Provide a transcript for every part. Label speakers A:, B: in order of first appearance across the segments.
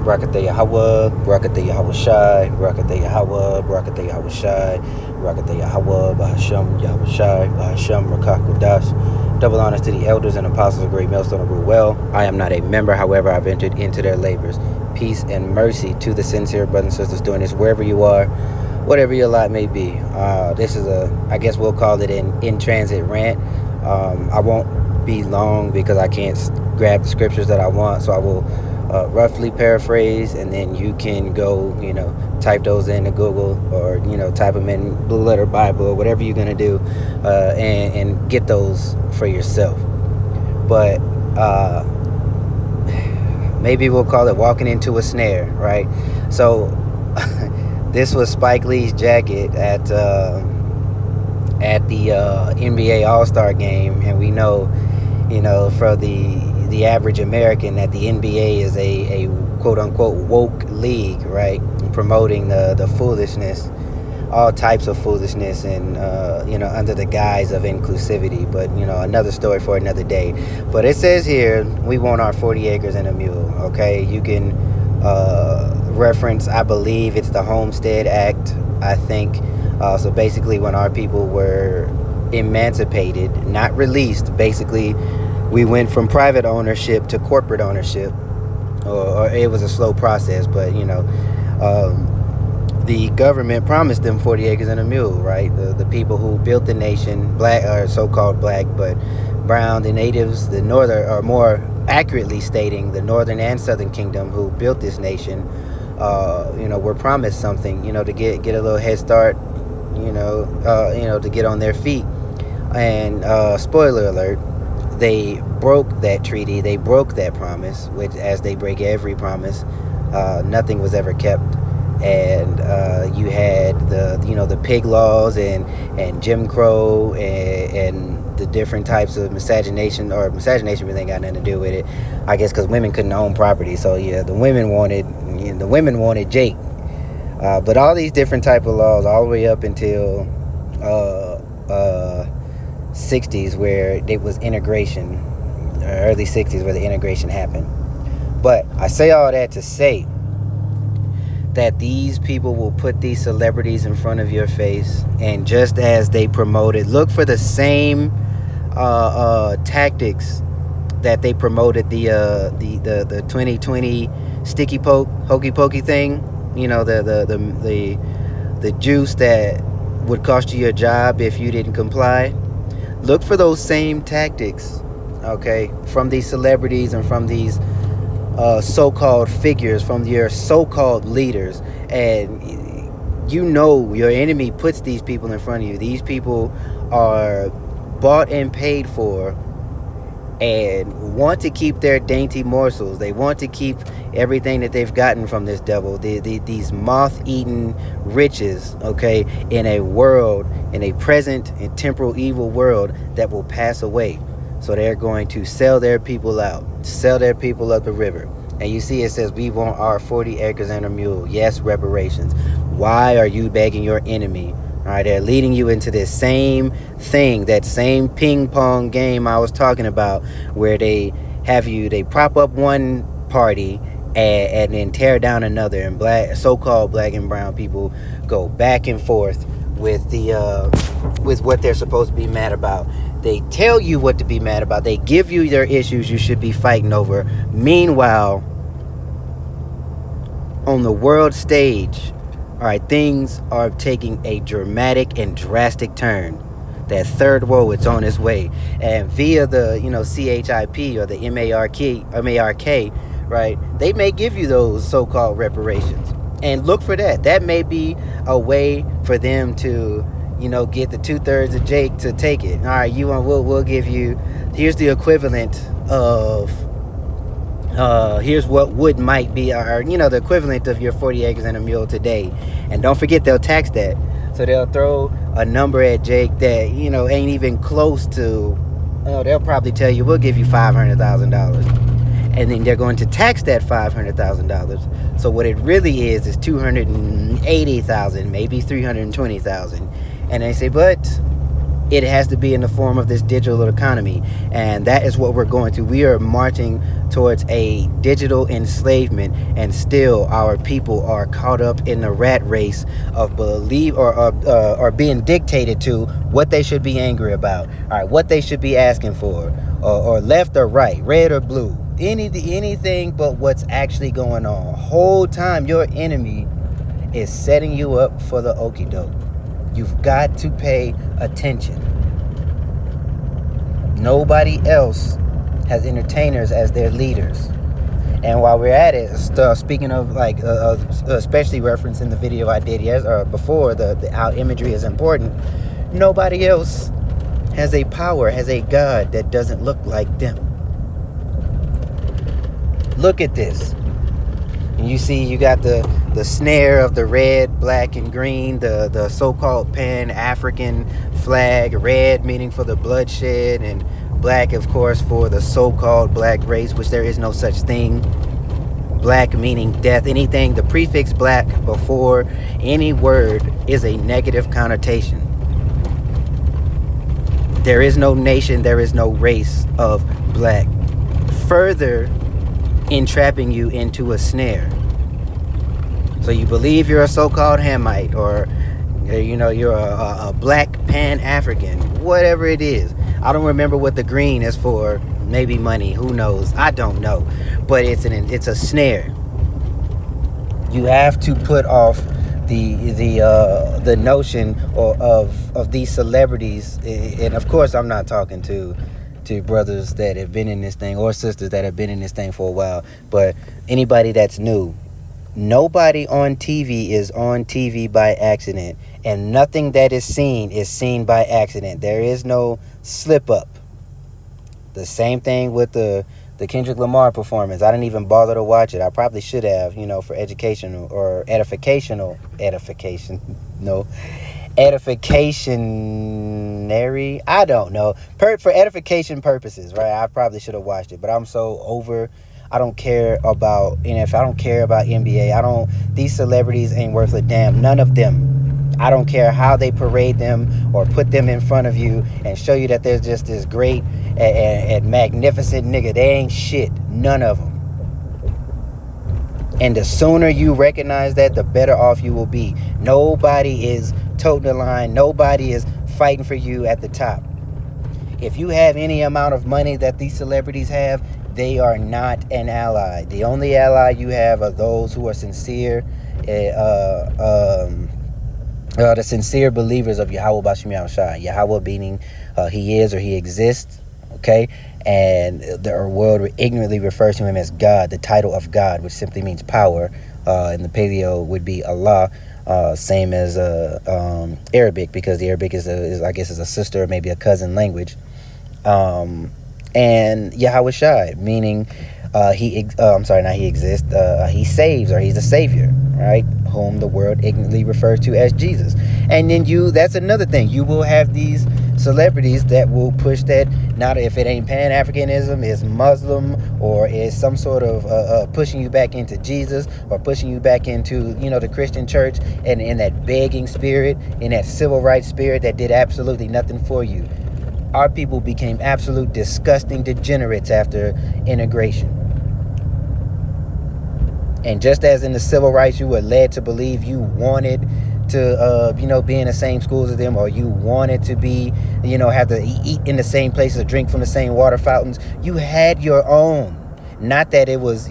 A: Barakatah Yahweh, Barakatah Yahweh Shai, Barakatah Yahweh, Barakatah Yahweh Shai, Barakatah Yahweh, Bahasham Yahweh Shai, Bahasham Rakah Kudash. Double honors to the elders and apostles of Great Millstone of Rule Well. I am not a member, however, I've entered into their labors. Peace and mercy to the sincere brothers and sisters doing this wherever you are, whatever your lot may be. This is I guess we'll call it an in-transit rant. I won't be long because I can't grab the scriptures that I want, so I will roughly paraphrase, and then you can go, type those into Google, or, type them in Blue Letter Bible, or whatever you're going to do, and get those for yourself. But maybe we'll call it walking into a snare, right? So this was Spike Lee's jacket at the NBA All-Star game, and we know, for the average American, that the NBA is a quote-unquote woke league, right? Promoting the foolishness, all types of foolishness, and under the guise of inclusivity. But another story for another day. But it says here, we want our 40 acres and a mule. Okay, you can reference, I believe it's the Homestead Act, I think. So basically, when our people were emancipated, not released, basically we went from private ownership to corporate ownership, or it was a slow process, but the government promised them 40 acres and a mule, right? The people who built the nation, black, or so-called black, but brown, the natives, the northern, or more accurately stating, the northern and southern kingdom who built this nation, were promised something, to get a little head start, to get on their feet. And spoiler alert, they broke that treaty, they broke that promise, which, as they break every promise, nothing was ever kept. And you had the pig laws and Jim Crow and the different types of miscegenation really ain't got nothing to do with it, I guess, because women couldn't own property. So yeah, the women wanted Jake. But all these different type of laws, all the way up until 60s, where it was integration, early 60s, where the integration happened. But I say all that to say that these people will put these celebrities in front of your face, and just as they promoted, look for the same tactics that they promoted the 2020 sticky poke hokey pokey thing, the juice that would cost you your job if you didn't comply. Look for those same tactics, okay, from these celebrities and from these so-called figures, from your so-called leaders. And your enemy puts these people in front of you. These people are bought and paid for and want to keep their dainty morsels. They want to keep everything that they've gotten from this devil, these moth-eaten riches, okay, in a present and temporal evil world that will pass away. So they're going to sell their people out, sell their people up the river. And you see, it says, we want our 40 acres and a mule. Yes, reparations. Why are you begging your enemy? All right, they're leading you into this same thing, that same ping pong game I was talking about, where they prop up one party and then tear down another, and so-called black and brown people go back and forth with with what they're supposed to be mad about. They tell you what to be mad about. They give you their issues you should be fighting over. Meanwhile, on the world stage, all right, things are taking a dramatic and drastic turn. That third world, it's on its way. And via the, CHIP or the MARK, right, they may give you those so-called reparations. And look for that. That may be a way for them to, get the 2/3 of Jake to take it. All right, we'll give you, here's the equivalent of, here's what might be our, the equivalent of your 40 acres and a mule today. And don't forget, they'll tax that. So they'll throw a number at Jake that, ain't even close to, they'll probably tell you, we'll give you $500,000. And then they're going to tax that $500,000. So what it really is $280,000, maybe $320,000. And they say, but It has to be in the form of this digital economy, and that is what we're going to. We are marching towards a digital enslavement, and still our people are caught up in the rat race of believe or being dictated to what they should be angry about, all right, what they should be asking for, or left or right, red or blue, anything but what's actually going on. Whole time your enemy is setting you up for the okie doke. You've got to pay attention. Nobody else has entertainers as their leaders. And while we're at it, speaking of like, especially referencing the video I did before, how imagery is important. Nobody else has a power, has a God that doesn't look like them. Look at this. And you see, you got the snare of the red, black, and green, the so-called Pan-African flag, red meaning for the bloodshed, and black, of course, for the so-called black race, which there is no such thing. Black meaning death. Anything, the prefix black before any word is a negative connotation. There is no nation, there is no race of black. Further entrapping you into a snare. So you believe you're a so-called Hamite, or you're a black Pan-African, whatever it is. I don't remember what the green is for. Maybe money, who knows? I don't know. But it's a snare. You have to put off the notion of these celebrities, and of course I'm not talking to brothers that have been in this thing or sisters that have been in this thing for a while, but anybody that's new. Nobody on TV is on TV by accident, and nothing that is seen by accident. There is no slip up. The same thing with the Kendrick Lamar performance. I didn't even bother to watch it. I probably should have, for educational or edification, I don't know, for edification purposes, right? I probably should have watched it, but I'm so over. I don't care about NFL. I don't care about NBA. These celebrities ain't worth a damn. None of them. I don't care how they parade them or put them in front of you and show you that they're just this great and magnificent nigga. They ain't shit. None of them. And the sooner you recognize that, the better off you will be. Nobody is toting the line. Nobody is fighting for you at the top. If you have any amount of money that these celebrities have, they are not an ally. The only ally you have are those who are sincere, the sincere believers of Yahweh Bashim Yahushua. Yahweh meaning he is or he exists, okay? And the world ignorantly refers to him as God, the title of God, which simply means power. In the Paleo would be Allah, same as Arabic, because the Arabic is I guess is a sister, maybe a cousin language. And Yahweh Shai, meaning he saves, or he's a savior, right? Whom the world ignorantly refers to as Jesus. And then that's another thing. You will have these celebrities that will push that, not if it ain't Pan-Africanism, is Muslim, or is some sort of pushing you back into Jesus, or pushing you back into, the Christian church, and in that begging spirit, in that civil rights spirit that did absolutely nothing for you. Our people became absolute disgusting degenerates after integration. And just as in the civil rights, you were led to believe you wanted to, be in the same schools as them, or you wanted to be, have to eat in the same places, drink from the same water fountains. You had your own. Not that it was,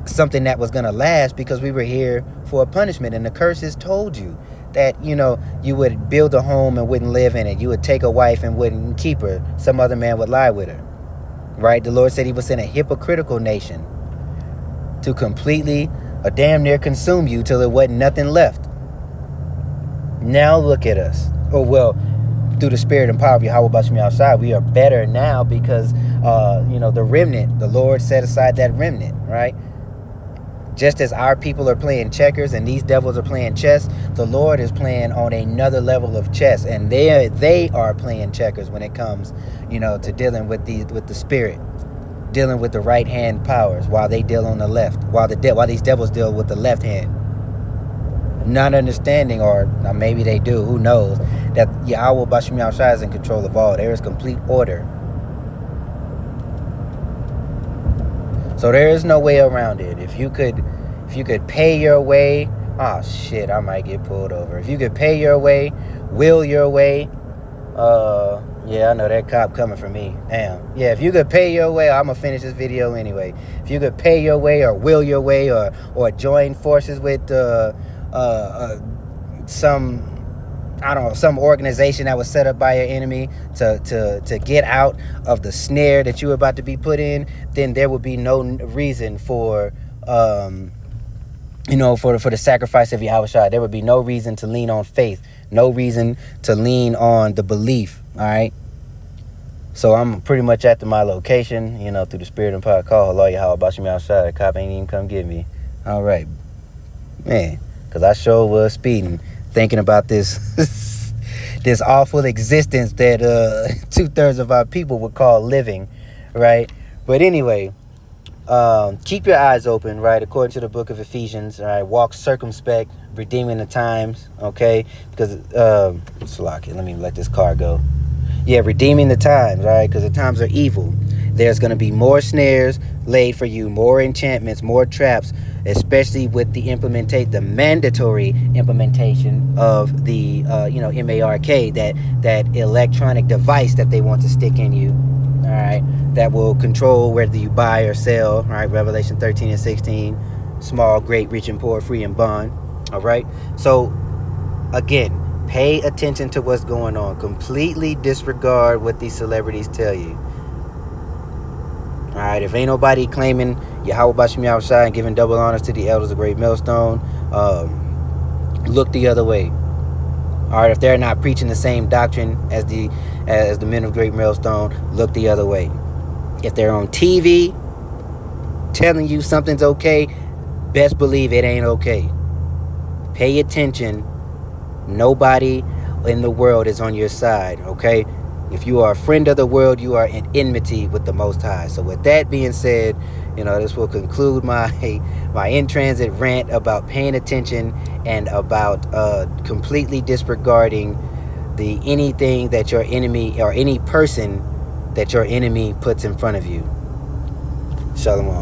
A: something that was going to last, because we were here for a punishment. And the curses told you that, you would build a home and wouldn't live in it. You would take a wife and wouldn't keep her. Some other man would lie with her. Right? The Lord said he would send a hypocritical nation to completely or damn near consume you till there wasn't nothing left. Now look at us. Oh, well, through the spirit and power of Yahweh Bashim Yahushua, we are better now because, the remnant, the Lord set aside that remnant, right? Just as our people are playing checkers and these devils are playing chess, the Lord is playing on another level of chess, and they are playing checkers when it comes, to dealing with the spirit, dealing with the right hand powers, while they deal on the left, while these devils deal with the left hand. not understanding, or maybe they do, who knows, that Yahweh Bashim Yahushua is in control of all. There is complete order. So there is no way around it. If you could pay your way, oh shit, I might get pulled over. If you could pay your way, will your way, yeah, I know that cop coming for me. Damn. Yeah, if you could pay your way, I'm gonna finish this video anyway. If you could pay your way, or will your way, or join forces with some, I don't know, some organization that was set up by your enemy to get out of the snare that you were about to be put in, then there would be no reason for for the sacrifice of Yahweh. There would be no reason to lean on faith, no reason to lean on the belief. All right. So I'm pretty much at my location, through the spirit and power call. Hello, Yahweh Bashim Yahushua. The cop ain't even come get me. All right, man, because I sure was speeding, thinking about this this awful existence that 2/3 of our people would call living, right? But anyway, keep your eyes open, right? According to the book of Ephesians, all right, walk circumspect, redeeming the times, okay? Because Salaki, let me let this car go. Yeah, redeeming the times, right? Because the times are evil. There's going to be more snares laid for you, more enchantments, more traps, especially with the mandatory implementation of the MARK, that electronic device that they want to stick in you. All right, that will control whether you buy or sell. All right, Revelation 13 and 16, small, great, rich and poor, free and bond. All right, so again, pay attention to what's going on. Completely disregard what these celebrities tell you. All right, if ain't nobody claiming Yahweh Bashim Yahushua and giving double honors to the elders of Great Millstone, look the other way. All right, if they're not preaching the same doctrine as the men of Great Millstone, look the other way. If they're on TV telling you something's okay, best believe it ain't okay. Pay attention. Nobody in the world is on your side, okay? If you are a friend of the world, you are in enmity with the Most High. So with that being said, this will conclude my in-transit rant about paying attention and about completely disregarding anything that your enemy, or any person that your enemy puts in front of you. Shalom.